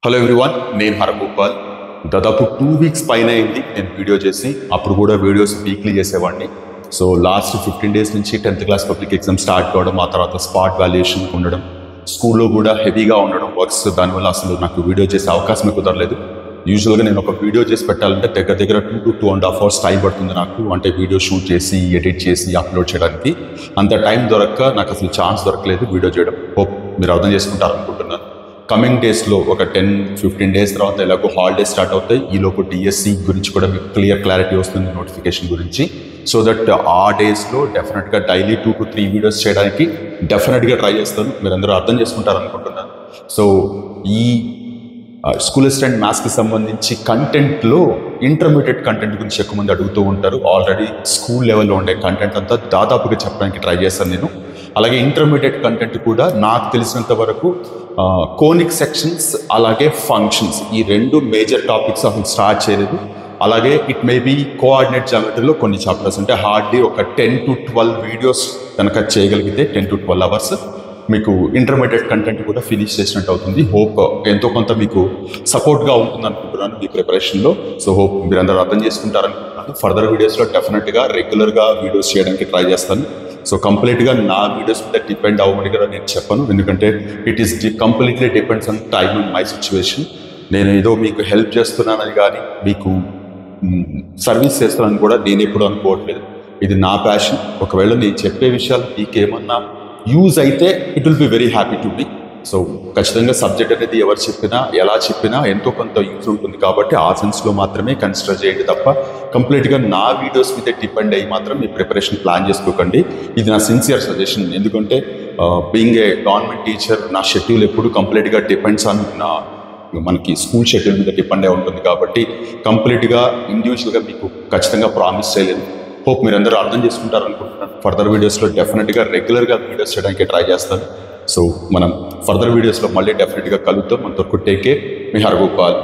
Hello everyone, నేను హరగోపాల్. దాదాపు 2 weeks పైన అయింది నేను వీడియో చేసి. అప్పుడు కూడా వీడియోస్ వీక్లీ చేసేవాడిని. సో లాస్ట్ 15 డేస్ నుంచి 10th class public exam start కావడం, ఆ తర్వాత స్పాట్ వాల్యుయేషన్ ఉండడం, స్కూల్లో కూడా హెవీగా ఉండడం వర్క్స్, దానివల్ల అసలు నాకు వీడియో చేసే అవకాశమే కుదరలేదు. యూజువల్గా నేను ఒక వీడియో చేసి పెట్టాలంటే దగ్గర 2 to 2.5 hours టైం పడుతుంది నాకు. అంటే వీడియో షూట్ చేసి, ఎడిట్ చేసి, అప్లోడ్ చేయడానికి అంత టైం దొరక్క నాకు అసలు ఛాన్స్ దొరకలేదు వీడియో చేయడం. హోప్ మీరు అర్థం చేసుకుంటారు అనుకుంటున్నాను. కమింగ్ డేస్లో ఒక 10-15 డేస్ తర్వాత ఎలాగో హాలిడేస్ స్టార్ట్ అవుతాయి. ఈలోపు డిఎస్సి గురించి కూడా మీకు క్లారిటీ వస్తుంది, నోటిఫికేషన్ గురించి. సో దట్ ఆ డేస్లో డెఫినెట్గా డైలీ 2 to 3 వీడియోస్ చేయడానికి డెఫినెట్గా ట్రై చేస్తాను. మీరు అందరూ అర్థం చేసుకుంటారు అనుకుంటున్నాను. సో ఈ స్కూల్ అసిస్టెంట్ మ్యాథ్స్కి సంబంధించి కంటెంట్లో ఇంటర్మీడియట్ కంటెంట్ గురించి ఎక్కువ మంది అడుగుతూ ఉంటారు. ఆల్రెడీ స్కూల్ లెవెల్లో ఉండే కంటెంట్ అంతా దాదాపుగా చెప్పడానికి ట్రై చేస్తాను నేను. అలాగే ఇంటర్మీడియట్ కంటెంట్ కూడా నాకు తెలిసినంత వరకు కోనిక్ సెక్షన్స్ అలాగే ఫంక్షన్స్, ఈ 2 మేజర్ టాపిక్స్ అసలు స్టార్ట్ చేయలేదు. అలాగే ఇట్ మే బీ కోఆర్డినేట్ జామెట్రీలో కొన్ని చాప్టర్స్, అంటే హార్డ్లీ ఒక 10 to 12 వీడియోస్ కనుక చేయగలిగితే 10 to 12 hours మీకు ఇంటర్మీడియట్ కంటెంట్ కూడా ఫినిష్ చేసినట్టు అవుతుంది. హోప్ ఎంతో కొంత మీకు సపోర్ట్గా ఉంటుంది అనుకుంటున్నాను మీ ప్రిపరేషన్లో. సో హోప్ మీరు అందరూ అర్థం చేసుకుంటారనుకుంటున్నాను. ఫర్దర్ వీడియోస్లో డెఫినెట్గా రెగ్యులర్గా వీడియోస్ చేయడానికి ట్రై చేస్తాను. సో కంప్లీట్గా నా వీడియోస్ మీద డిపెండ్ అవ్వమని కూడా నేను చెప్పను, ఎందుకంటే it is completely depends on time and my situation. నేను ఏదో మీకు హెల్ప్ చేస్తున్నానని కానీ, మీకు సర్వీస్ చేస్తున్నానని కూడా నేను ఎప్పుడు అనుకోవట్లేదు. ఇది నా ప్యాషన్. ఒకవేళ నేను చెప్పే విషయాలు మీకేమన్నా యూజ్ అయితే it will be very happy to be. So ఖచ్చితంగా సబ్జెక్ట్ అనేది ఎవరు చెప్పినా, ఎలా చెప్పినా ఎంతో కొంత యూజ్ ఉంటుంది. కాబట్టి ఆ సెన్స్లో మాత్రమే కన్సిడర్ చేయండి తప్ప కంప్లీట్గా నా వీడియోస్ మీద డిపెండ్ అయ్యి మాత్రం మీ ప్రిపరేషన్ ప్లాన్ చేసుకోకండి. ఇది నా సిన్సియర్ సజెషన్. ఎందుకంటే బీయింగ్ ఏ గవర్నమెంట్ టీచర్, నా షెడ్యూల్ ఎప్పుడు కంప్లీట్గా డిపెండ్స్ ఆన్ మనకి స్కూల్ షెడ్యూల్ మీద డిపెండ్ అయి ఉంటుంది. కాబట్టి కంప్లీట్గా ఇండివిజువల్గా మీకు ఖచ్చితంగా ప్రామిస్ చేయలేదు. హోప్ మీరు అందరూ అర్థం చేసుకుంటారు అనుకుంటున్నాను. ఫర్దర్ వీడియోస్లో డెఫినెట్గా రెగ్యులర్గా వీడియోస్ చేయడానికి ట్రై చేస్తాను. సో మనం ఫర్దర్ వీడియోస్లో మళ్ళీ డెఫినెట్గా కలుద్దాం. మనతో టేక్ కేర్. మీ హరగోపాల్.